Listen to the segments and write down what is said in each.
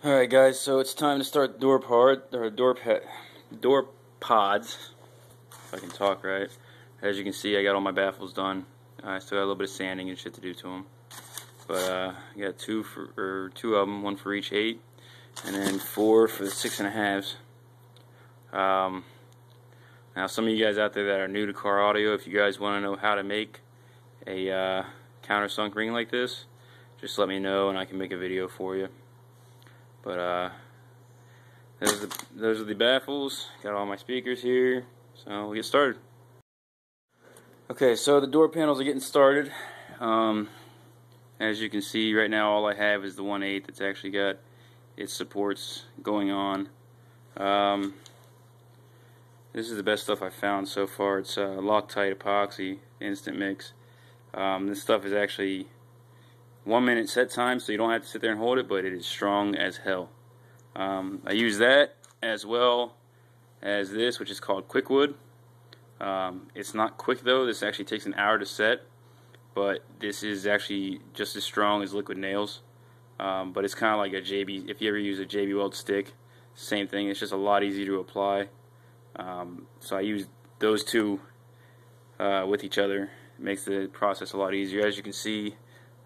Alright guys, so it's time to start door pods, if I can talk right. As you can see, I got all my baffles done. I still got a little bit of sanding and shit to do to them. But I got two of them, one for each 8, and then 4 for the 6.5s. Now some of you guys out there that are new to car audio, if you guys want to know how to make a countersunk ring like this, just let me know and I can make a video for you. But those are the baffles. Got all my speakers here, so we'll get started. Okay, so the door panels are getting started. As you can see right now, all I have is the 1/8 that's actually got its supports going on. This is the best stuff I've found so far. It's Loctite epoxy instant mix. This stuff is actually 1 minute set time, so you don't have to sit there and hold it, but it is strong as hell. I use that as well as this, which is called Quickwood. It's not quick though. This actually takes an hour to set, but this is actually just as strong as liquid nails. But it's kind of like a JB. If you ever use a JB Weld stick, same thing. It's just a lot easier to apply. So I use those two with each other. It makes the process a lot easier. As you can see,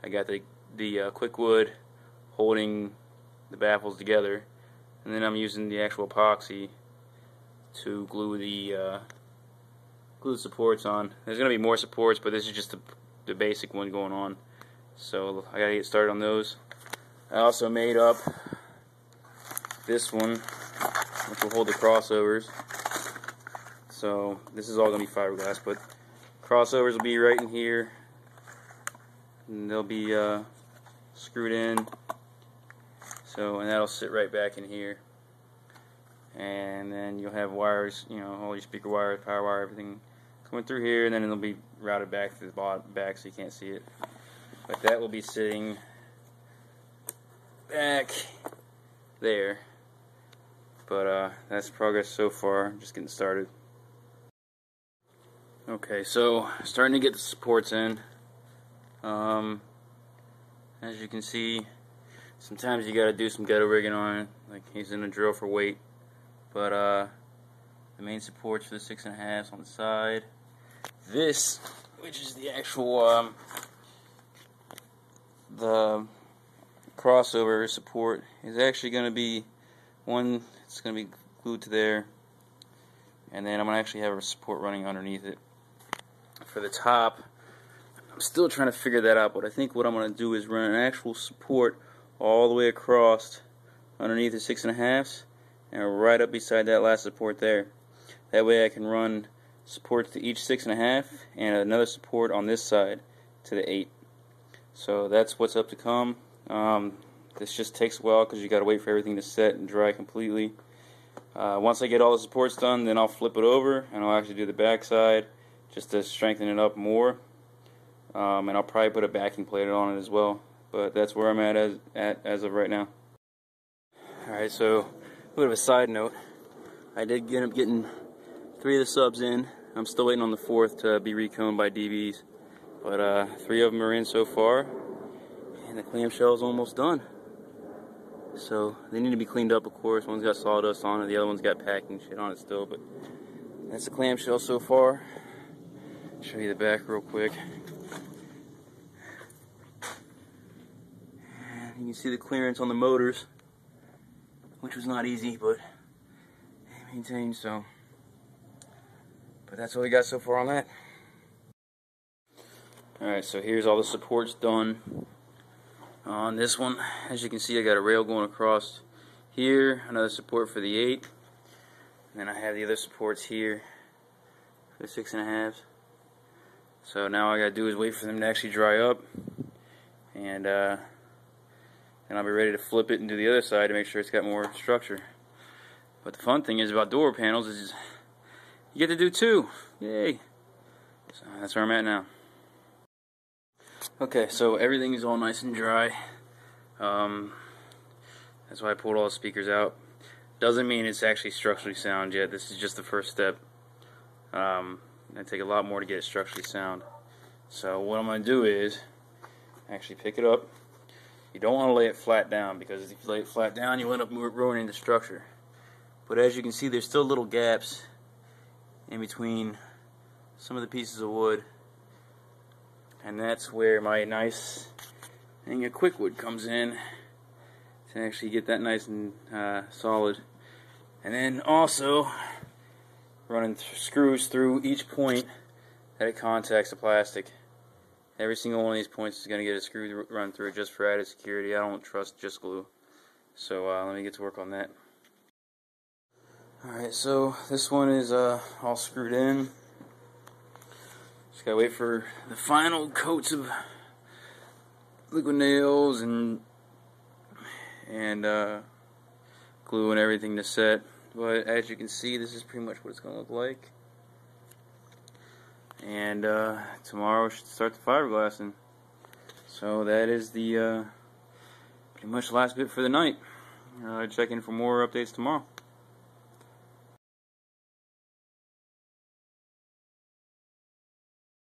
I got the Quickwood holding the baffles together, and then I'm using the actual epoxy to glue the supports on. There's going to be more supports, but this is just the basic one going on. So I got to get started on those. I also made up this one, which will hold the crossovers. So this is all going to be fiberglass, but crossovers will be right in here. And they'll be screwed in, and that'll sit right back in here, and then you'll have wires, all your speaker wires, power wire, everything coming through here, and then it'll be routed back to the back so you can't see it. But that will be sitting back there. But that's progress so far. I'm just getting started. Okay, so starting to get the supports in. As you can see, sometimes you gotta do some ghetto rigging on it, like using a drill for weight. But the main supports for the 6.5s on the side. This, which is the actual the crossover support, is actually gonna be one. It's gonna be glued to there, and then I'm gonna actually have a support running underneath it. For the top, I'm still trying to figure that out, but I think what I'm going to do is run an actual support all the way across underneath the 6.5s and right up beside that last support there. That way I can run supports to each 6.5 and another support on this side to the 8. So that's what's up to come. This just takes a while because you got to wait for everything to set and dry completely. Once I get all the supports done, then I'll flip it over and I'll actually do the back side just to strengthen it up more. And I'll probably put a backing plate on it as well. But that's where I'm at as of right now. Alright, so a bit of a side note. I did end up getting 3 of the subs in. I'm still waiting on the 4th to be reconed by DBs. But 3 of them are in so far. And the clamshell is almost done. So they need to be cleaned up, of course. One's got sawdust on it, the other one's got packing shit on it still. But that's the clamshell so far. Show you the back real quick. And you can see the clearance on the motors, which was not easy, but they maintained, so. But that's what we got so far on that. Alright, so here's all the supports done on this one. As you can see, I got a rail going across here, another support for the 8, and then I have the other supports here for the 6.5s. So now all I gotta do is wait for them to actually dry up, and I'll be ready to flip it and do the other side to make sure it's got more structure. But the fun thing is about door panels is you get to do 2. Yay! So that's where I'm at now. Okay, so everything is all nice and dry. That's why I pulled all the speakers out. Doesn't mean it's actually structurally sound yet. This is just the first step. It'll take a lot more to get it structurally sound. So what I'm going to do is actually pick it up. You don't want to lay it flat down, because if you lay it flat down, you end up ruining the structure. But as you can see, there's still little gaps in between some of the pieces of wood, and that's where my nice thing of quick wood comes in to actually get that nice and solid. And then also running screws through each point that it contacts the plastic. Every single one of these points is going to get a screw run through just for added security. I don't trust just glue. So let me get to work on that. Alright, so this one is all screwed in. Just gotta wait for the final coats of liquid nails and glue and everything to set. But as you can see, this is pretty much what it's gonna look like. And tomorrow should start the fiberglassing. So that is the pretty much last bit for the night. Check in for more updates tomorrow.